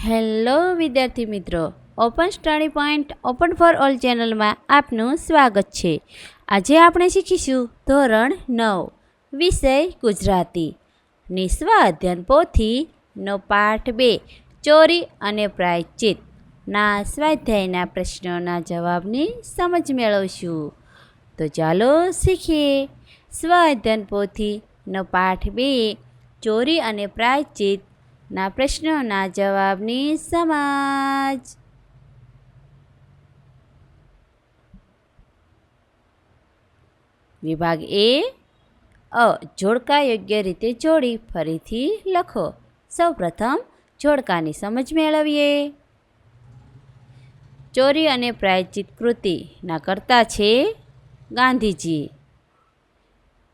Hello વિદ્યાર્થી મિત્રો, open study point open for all ચેનલમાં આપનું સ્વાગત છે. આજે આપણે શીખીશું ધોરણ 9 વિષય ગુજરાતી નિસ્વ અધ્યયન પોથીનો પાઠ 2 ચોરી અને પ્રાયશ્ચિત ના સ્વાધ્યાયના પ્રશ્નોના જવાબની સમજ મેળવશું. તો ચાલો શીખીએ. સ્વ અધ્યયન પોથીનો પાઠ 2 ચોરી અને પ્રાયશ્ચિત ના પ્રશ્નોના જવાબની સમજ. વિભાગ એ જોડકા યોગ્ય રીતે જોડી ફરીથી લખો. સૌપ્રથમ જોડકાની સમજ મેળવીએ. ચોરી અને પ્રાયશ્ચિત કૃતિના કર્તા છે ગાંધીજી.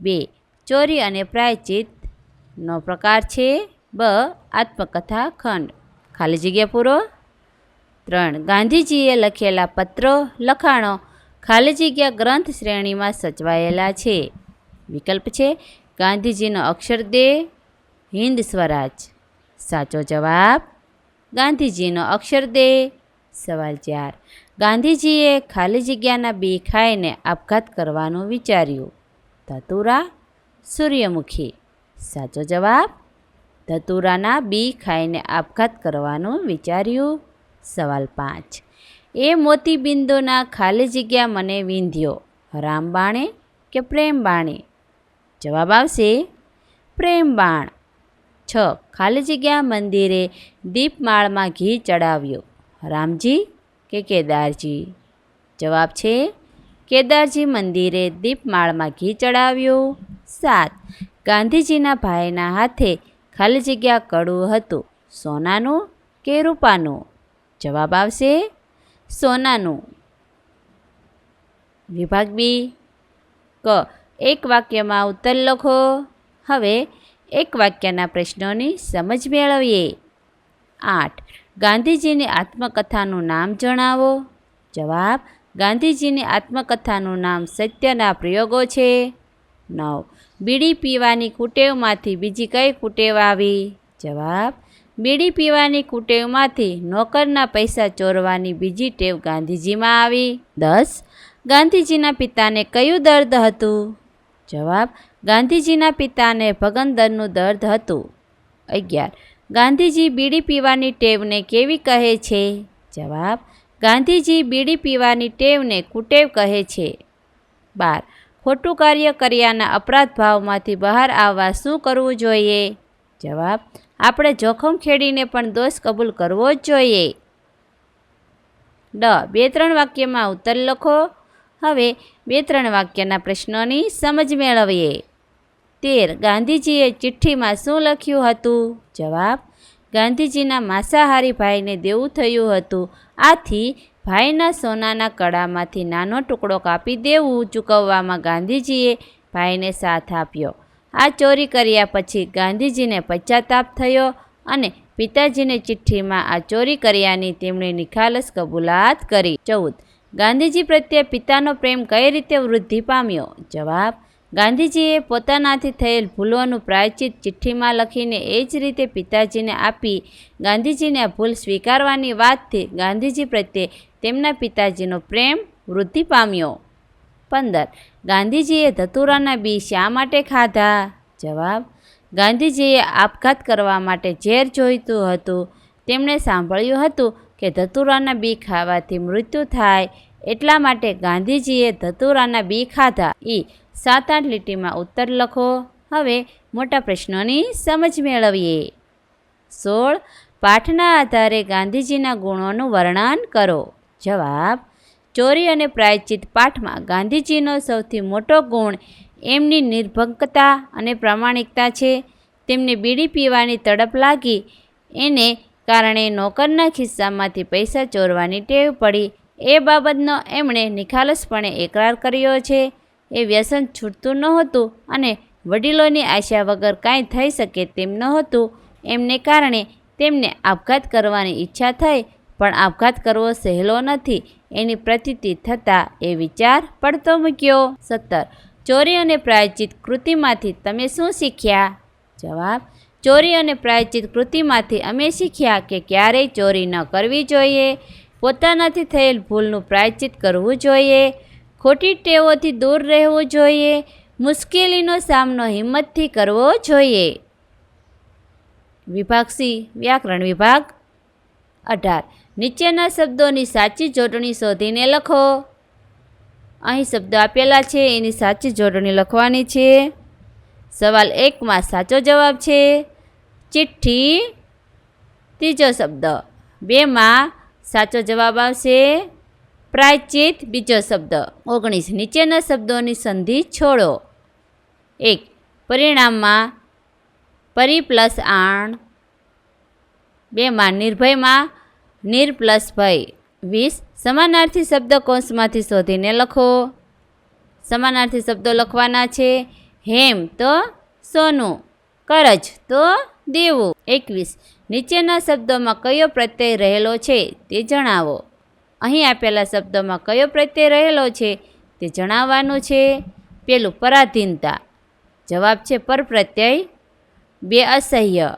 2. ચોરી અને પ્રાયશ્ચિતનો પ્રકાર છે આત્મકથા ખંડ. ખાલી જગ્યા પૂરો. 3. ગાંધીજીએ લખેલા પત્રો લખાણો ખાલી જગ્યા ગ્રંથ શ્રેણીમાં સચવાયેલા છે. વિકલ્પ છે ગાંધીજીનો અક્ષરદેહ, હિન્દ સ્વરાજ. સાચો જવાબ ગાંધીજીનો અક્ષરદેહ. સવાલ 4. ગાંધીજીએ ખાલી જગ્યાના બી ખાઈને આપઘાત કરવાનું વિચાર્યું. ધતુરા, સૂર્યમુખી. સાચો જવાબ ધતુરાના બી ખાઈને આપઘાત કરવાનું વિચાર્યું. સવાલ 5. એ મોતીબિંદુના ખાલી જગ્યા મને વિંધ્યો, રામબાણે કે પ્રેમબાણે? જવાબ આવશે પ્રેમબાણ. 6. ખાલી જગ્યા મંદિરે દીપમાળમાં ઘી ચડાવ્યો, રામજી કે કેદારજી? જવાબ છે કેદારજી મંદિરે દીપમાળમાં ઘી ચડાવ્યું. 7. ગાંધીજીના ભાઈના હાથે ખાલી જગ્યા કડું હતું, સોનાનું કે રૂપાનું? જવાબ આવશે સોનાનું. વિભાગ બી એક વાક્યમાં ઉત્તર લખો. હવે એક વાક્યના પ્રશ્નોની સમજ મેળવીએ. 8. ગાંધીજીની આત્મકથાનું નામ જણાવો. જવાબ ગાંધીજીની આત્મકથાનું નામ સત્યના પ્રયોગો છે. 9. બીડી પીવાની કુટેવમાંથી બીજી કઈ કુટેવ આવી? જવાબ બીડી પીવાની કુટેવમાંથી નોકરના પૈસા ચોરવાની બીજી ટેવ ગાંધીજીમાં આવી. 10. ગાંધીજીના પિતાને કયું દર્દ હતું? જવાબ ગાંધીજીના પિતાને ભગંદરનું દર્દ હતું. 11. ગાંધીજી બીડી પીવાની ટેવને કેવી કહે છે? જવાબ ગાંધીજી બીડી પીવાની ટેવને કુટેવ કહે છે. 12. ખોટું કાર્ય કર્યાના અપરાધ ભાવમાંથી બહાર આવવા શું કરવું જોઈએ? જવાબ આપણે જોખમ ખેડીને પણ દોષ કબૂલ કરવો જ જોઈએ. 2-3 વાક્યમાં ઉત્તર લખો. હવે 2-3 વાક્યના પ્રશ્નોની સમજ મેળવીએ. 13. ગાંધીજીએ ચિઠ્ઠીમાં શું લખ્યું હતું? જવાબ ગાંધીજીના માંસાહારી ભાઈને દેવું થયું હતું, આથી ભાઈના સોનાના કડામાંથી નાનો ટુકડો કાપી દેવું ચૂકવવામાં ગાંધીજીએ ભાઈને સાથ આપ્યો. આ ચોરી કર્યા પછી ગાંધીજીને પશ્ચાતાપ થયો અને પિતાજીને ચિઠ્ઠીમાં આ ચોરી કર્યાની તેમણે નિખાલસ કબૂલાત કરી. 14. ગાંધીજી પ્રત્યે પિતાનો પ્રેમ કઈ રીતે વૃદ્ધિ પામ્યો? જવાબ ગાંધીજીએ પોતાનાથી થયેલ ભૂલોનું પ્રાયશ્ચિત ચિઠ્ઠીમાં લખીને એ જ રીતે પિતાજીને આપી. ગાંધીજીને આ ભૂલ સ્વીકારવાની વાતથી ગાંધીજી પ્રત્યે તેમના પિતાજીનો પ્રેમ વૃદ્ધિ પામ્યો. 15. ગાંધીજીએ ધતુરાના બી શા માટે ખાધા? જવાબ ગાંધીજીએ આપઘાત કરવા માટે ઝેર જોઈતું હતું. તેમણે સાંભળ્યું હતું કે ધતુરાના બી ખાવાથી મૃત્યુ થાય, એટલા માટે ગાંધીજીએ ધતુરાના બી ખાધા. 7-8 લીટીમાં ઉત્તર લખો. હવે મોટા પ્રશ્નોની સમજ મેળવીએ. 16. પાઠના આધારે ગાંધીજીના ગુણોનું વર્ણન કરો. જવાબ ચોરી અને પ્રાયશ્ચિત પાઠમાં ગાંધીજીનો સૌથી મોટો ગુણ એમની નિર્ભંકતા અને પ્રામાણિકતા છે. તેમને બીડી પીવાની તડપ લાગી, એને કારણે નોકરના ખિસ્સામાંથી પૈસા ચોરવાની ટેવ પડી. એ બાબતનો એમણે નિખાલસપણે એકરાર કર્યો છે. એ વ્યસન છૂટતું નહોતું અને વડીલોની આશા વગર કાંઈ થઈ શકે તેમ નહોતું. એમને કારણે તેમને આપઘાત કરવાની ઈચ્છા થઈ, પણ આપઘાત કરવો સહેલો નથી એની પ્રતીતિ થતાં એ વિચાર પડતો મૂક્યો. 17. ચોરી અને પ્રાયશ્ચિત કૃતિમાંથી તમે શું શીખ્યા? જવાબ ચોરી અને પ્રાયશ્ચિત કૃતિમાંથી અમે શીખ્યા કે ક્યારેય ચોરી ન કરવી જોઈએ, પોતાનાથી થયેલ ભૂલનું પ્રાયશ્ચિત કરવું જોઈએ, ખોટી ટેવોથી દૂર રહેવું જોઈએ, મુશ્કેલીનો સામનો હિંમતથી કરવો જોઈએ. વિભાગ સી વ્યાકરણ વિભાગ. 18. નીચેના શબ્દોની સાચી જોડણી શોધીને લખો. અહીં શબ્દો આપેલા છે, એની સાચી જોડણી લખવાની છે. સવાલ 1માં સાચો જવાબ છે ચિઠ્ઠી, ત્રીજો શબ્દ. 2માં સાચો જવાબ આવશે પ્રાયશ્ચિત, બીજો શબ્દ. 19. નીચેના શબ્દોની સંધિ છોડો. 1. પરિણામમાં પરી પ્લસ આણ. 2માં નિર્ભયમાં નિર પ્લસ ભય. 20. સમાનાર્થી શબ્દ કૌંસમાંથી શોધીને લખો. સમાનાર્થી શબ્દો લખવાના છે. હેમ તો સોનું, કરજ તો દેવું. 21. નીચેના શબ્દોમાં કયો પ્રત્યય રહેલો છે તે જણાવો. અહીં આપેલા શબ્દોમાં કયો પ્રત્યય રહેલો છે તે જણાવવાનું છે. પેલું પરાધીનતા, જવાબ છે પર પ્રત્યય. 2 અસહ્ય,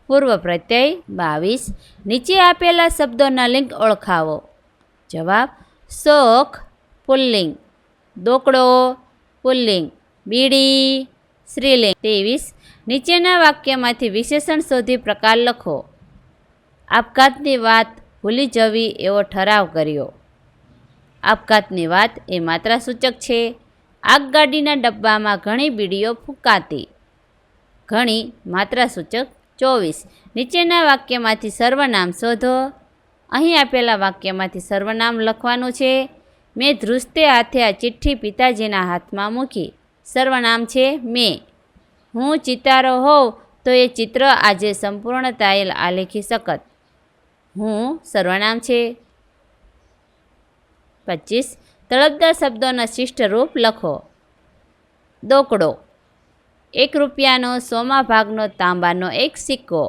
પૂર્વ પ્રત્યય. 22. નીચે આપેલા શબ્દોના લિંગ ઓળખાવો. જવાબ શોખ પુલ્લિંગ, દોકડો પુલ્લિંગ, બીડી સ્ત્રીલિંગ. 23. નીચેના વાક્યમાંથી વિશેષણ શોધી પ્રકાર લખો. આપઘાતની વાત ભૂલી જવી એવો ઠરાવ કર્યો. આપઘાતની વાત એ માત્રાસૂચક છે. આગગાડીના ડબ્બામાં ઘણી બીડીઓ ફૂંકાતી. ઘણી માત્રાસૂચક. 24. નીચેના વાક્યમાંથી સર્વનામ શોધો. અહીં આપેલા વાક્યમાંથી સર્વનામ લખવાનું છે. મેં ધ્રુજતે હાથે આ ચિઠ્ઠી પિતાજીના હાથમાં મૂકી. સર્વનામ છે મેં. હું ચિતારો હોઉં તો એ ચિત્ર આજે સંપૂર્ણતાએ આલેખી શકત. હું સર્વનામ છે. 25. તળપદા શબ્દોના શિષ્ટ રૂપ લખો. દોકડો, 1 રૂપિયાનો 100મા ભાગનો તાંબાનો એક સિક્કો.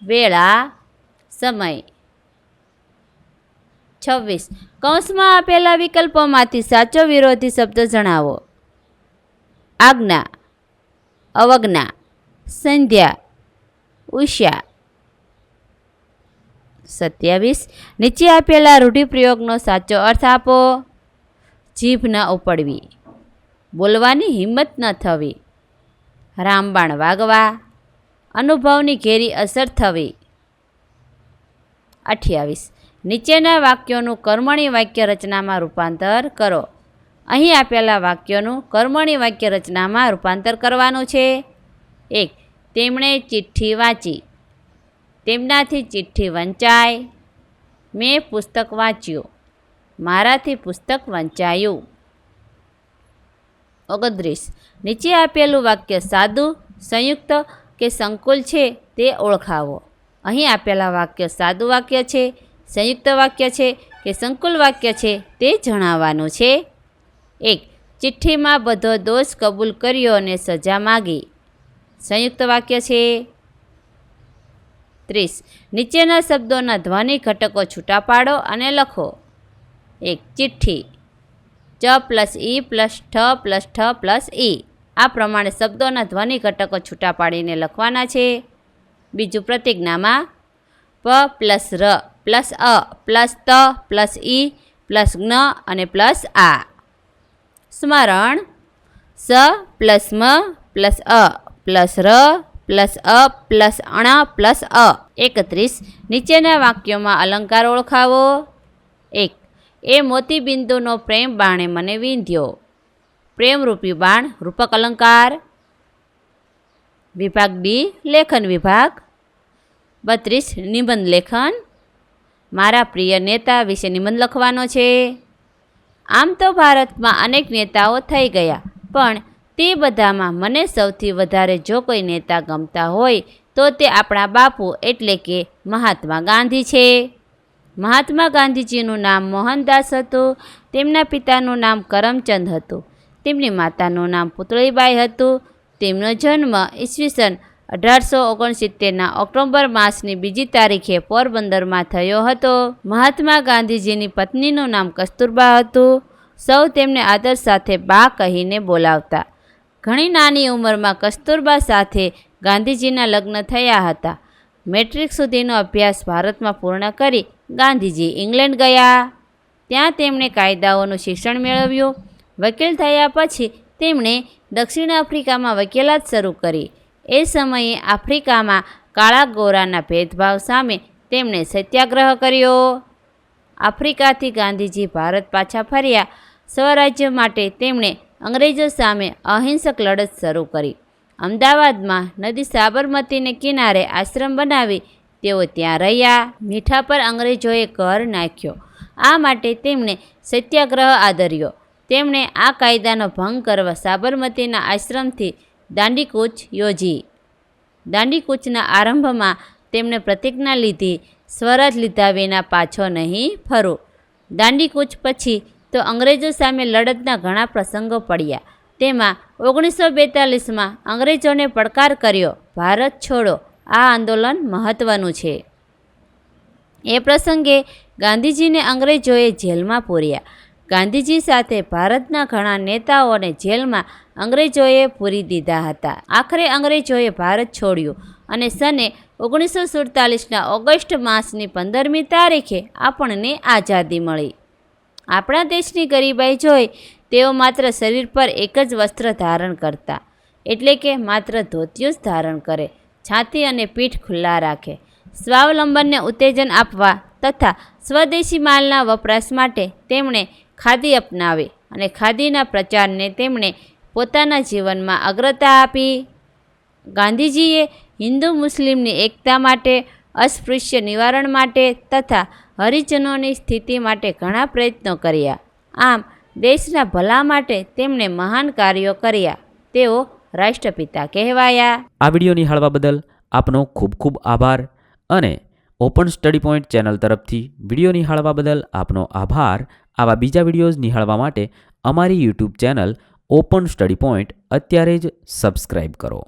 વેળા, સમય. 26. કૌંસમાં આપેલા વિકલ્પોમાંથી સાચો વિરોધી શબ્દ જણાવો. આજ્ઞા, અવજ્ઞા, સંધ્યા, ઉષા. 27. નીચે આપેલા રૂઢિપ્રયોગનો સાચો અર્થ આપો. જીભ ન ઉપડવી, બોલવાની હિંમત ન થવી, રામબાણ વાગવા, અનુભવની ઘેરી અસર થવી. 28. નીચેના વાક્યોનું કર્મણી વાક્ય રચનામાં રૂપાંતર કરો. અહીં આપેલા વાક્યોનું કર્મણી વાક્ય રચનામાં રૂપાંતર કરવાનું છે. 1. તેમણે ચિઠ્ઠી વાંચી. તેમનાથી ચિઠ્ઠી વંચાય. મેં પુસ્તક વાંચ્યું. મારાથી પુસ્તક વંચાયું. 29. નીચે આપેલું વાક્ય સાદું, સંયુક્ત કે સંકુલ છે તે ઓળખાવો. અહીં આપેલા વાક્ય સાદું વાક્ય છે, સંયુક્ત વાક્ય છે કે સંકુલ વાક્ય છે તે જણાવવાનું છે. 1. ચિઠ્ઠીમાં બધો દોષ કબૂલ કર્યો અને સજા માગી. સંયુક્ત વાક્ય છે. 30. નીચેના શબ્દોના ધ્વનિ ઘટકો છૂટા પાડો અને લખો. 1. ચિઠ્ઠી, ચ પ્લસ ઈ પ્લસ ઠ પ્લસ ઠ પ્લસ ઈ. આ પ્રમાણે શબ્દોના ધ્વનિ ઘટકો છૂટા પાડીને લખવાના છે. બીજું પ્રતિજ્ઞામાં પ પ્લસ ર પ્લસ અ પ્લસ ત પ્લસ ઈ પ્લસ જ્ઞ અને પ્લસ આ. સ્મરણ સ પ્લસ મ પ્લસ અ પ્લસ ર પ્લસ અ પ્લસ અણ પ્લસ અ. 31. નીચેના વાક્યોમાં અલંકાર ઓળખાવો. 1. એ મોતીબિંદુનો પ્રેમ બાણે મને વીંધ્યો. પ્રેમરૂપી બાણ રૂપક અલંકાર. વિભાગ બી લેખન વિભાગ. 32. નિબંધ લેખન. મારા પ્રિય નેતા વિશે નિબંધ લખવાનો છે. આમ તો ભારતમાં અનેક નેતાઓ થઈ ગયા, પણ તે બધામાં મને સૌથી વધારે જો કોઈ નેતા ગમતા હોય તો તે આપણા બાપુ એટલે કે મહાત્મા ગાંધી છે. મહાત્મા ગાંધીજીનું નામ મોહનદાસ હતું. તેમના પિતાનું નામ કરમચંદ હતું. તેમની માતાનું નામ પુતળીબાઈ હતું. તેમનો જન્મ ઈસવીસન 1869ના ઓક્ટોબર માસની 2જી તારીખે પોરબંદરમાં થયો હતો. મહાત્મા ગાંધીજીની પત્નીનું નામ કસ્તુરબા હતું. સૌ તેમને આદર સાથે બા કહીને બોલાવતા. ઘણી નાની ઉંમરમાં કસ્તુરબા સાથે ગાંધીજીના લગ્ન થયા હતા. મેટ્રિક સુધીનો અભ્યાસ ભારતમાં પૂર્ણ કરી ગાંધીજી ઇંગ્લેન્ડ ગયા. ત્યાં તેમણે કાયદાઓનું શિક્ષણ મેળવ્યું. વકીલ થયા પછી તેમણે દક્ષિણ આફ્રિકામાં વકીલાત શરૂ કરી. એ સમયે આફ્રિકામાં કાળા ગોરાના ભેદભાવ સામે તેમણે સત્યાગ્રહ કર્યો. આફ્રિકાથી ગાંધીજી ભારત પાછા ફર્યા. સ્વરાજ્ય માટે તેમણે અંગ્રેજો સામે અહિંસક લડત શરૂ કરી. અમદાવાદમાં નદી સાબરમતીને કિનારે આશ્રમ બનાવી તેઓ ત્યાં રહ્યા. મીઠા પર અંગ્રેજોએ કર નાખ્યો. આ માટે તેમણે સત્યાગ્રહ આદર્યો. તેમણે આ કાયદાનો ભંગ કરવા સાબરમતીના આશ્રમથી દાંડીકૂચ યોજી. દાંડીકૂચના આરંભમાં તેમણે પ્રતિજ્ઞા લીધી, સ્વરાજ લીધા વિના પાછો નહીં ફરું. દાંડીકૂચ પછી તો અંગ્રેજો સામે લડતના ઘણા પ્રસંગો પડ્યા. તેમાં 1942માં અંગ્રેજોને પડકાર કર્યો, ભારત છોડો. આ આંદોલન મહત્ત્વનું છે. એ પ્રસંગે ગાંધીજીને અંગ્રેજોએ જેલમાં પૂર્યા. ગાંધીજી સાથે ભારતના ઘણા નેતાઓને જેલમાં અંગ્રેજોએ પૂરી દીધા હતા. આખરે અંગ્રેજોએ ભારત છોડ્યું અને સને 1947ના ઓગસ્ટ માસની 15મી તારીખે આપણને આઝાદી મળી. આપણા દેશની ગરીબાઈ જોઈ તેઓ માત્ર શરીર પર એક જ વસ્ત્ર ધારણ કરતા, એટલે કે માત્ર ધોતિયું જ ધારણ કરે, છાતી અને પીઠ ખુલ્લા રાખે. સ્વાવલંબનને ઉત્તેજન આપવા તથા સ્વદેશી માલના વપરાશ માટે તેમણે ખાદી અપનાવી અને ખાદીના પ્રચારને તેમણે પોતાના જીવનમાં અગ્રતા આપી. ગાંધીજીએ હિન્દુ મુસ્લિમની એકતા માટે, અસ્પૃશ્ય નિવારણ માટે તથા હરિજનોની સ્થિતિ માટે ઘણા પ્રયત્નો કર્યા. આમ દેશના ભલા માટે તેમણે મહાન કાર્યો કર્યા. તેઓ રાષ્ટ્રપિતા કહેવાયા. આ વિડીયો નિહાળવા બદલ આપનો ખૂબ ખૂબ આભાર અને ઓપન સ્ટડી પોઈન્ટ ચેનલ તરફથી વિડીયો નિહાળવા બદલ આપનો આભાર. આવા બીજા વિડીયોઝ નિહાળવા માટે અમારી YouTube channel open study point અત્યારે જ સબસ્ક્રાઈબ કરો.